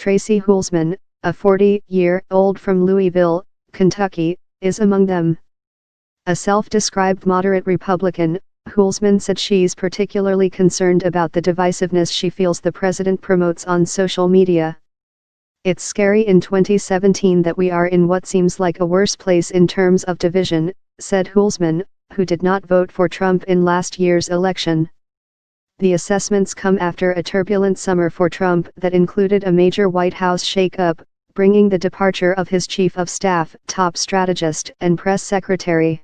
Tracy Hulsman, a 40-year-old from Louisville, Kentucky, is among them. A self-described moderate Republican, Hulsman said she's particularly concerned about the divisiveness she feels the president promotes on social media. "It's scary in 2017 that we are in what seems like a worse place in terms of division," said Hulsman, who did not vote for Trump in last year's election. The assessments come after a turbulent summer for Trump that included a major White House shakeup, bringing the departure of his chief of staff, top strategist, and press secretary.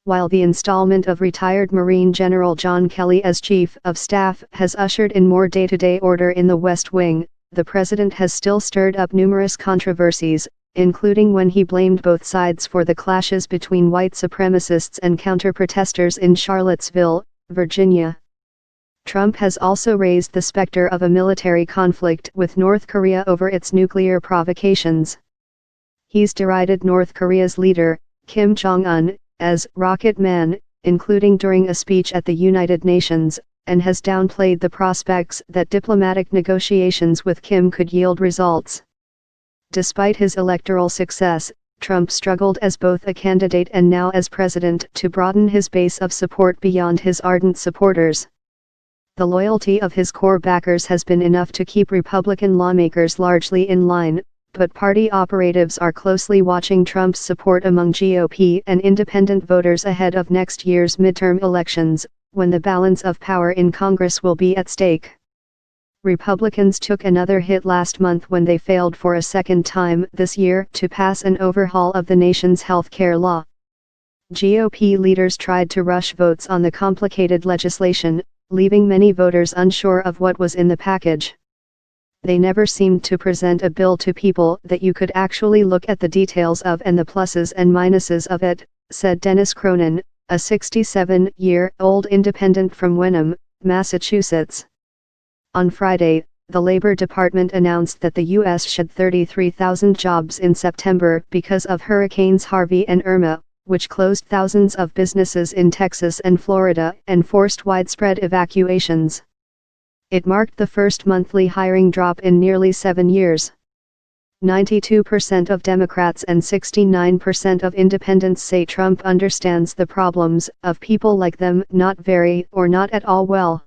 While the installment of retired Marine General John Kelly as chief of staff has ushered in more day-to-day order in the West Wing, the president has still stirred up numerous controversies, including when he blamed both sides for the clashes between white supremacists and counter-protesters in Charlottesville, Virginia. Trump has also raised the specter of a military conflict with North Korea over its nuclear provocations. He's derided North Korea's leader, Kim Jong-un, as "Rocket Man," including during a speech at the United Nations, and has downplayed the prospects that diplomatic negotiations with Kim could yield results. Despite his electoral success, Trump struggled as both a candidate and now as president to broaden his base of support beyond his ardent supporters. The loyalty of his core backers has been enough to keep Republican lawmakers largely in line, but party operatives are closely watching Trump's support among GOP and independent voters ahead of next year's midterm elections, when the balance of power in Congress will be at stake. Republicans took another hit last month when they failed for a second time this year to pass an overhaul of the nation's health care law. GOP leaders tried to rush votes on the complicated legislation, leaving many voters unsure of what was in the package. "They never seemed to present a bill to people that you could actually look at the details of and the pluses and minuses of it," said Dennis Cronin, a 67-year-old independent from Wenham, Massachusetts. On Friday, the Labor Department announced that the U.S. shed 33,000 jobs in September because of Hurricanes Harvey and Irma, which closed thousands of businesses in Texas and Florida and forced widespread evacuations. It marked the first monthly hiring drop in nearly 7 years. 92% of Democrats and 69% of independents say Trump understands the problems of people like them not very or not at all well.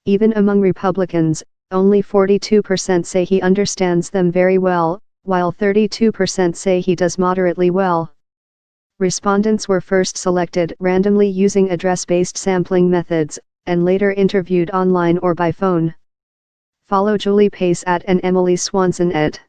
Even among Republicans, only 42% say he understands them very well, while 32% say he does moderately well. Respondents were first selected randomly using address-based sampling methods, and later interviewed online or by phone. Follow Julie Pace @ and Emily Swanson @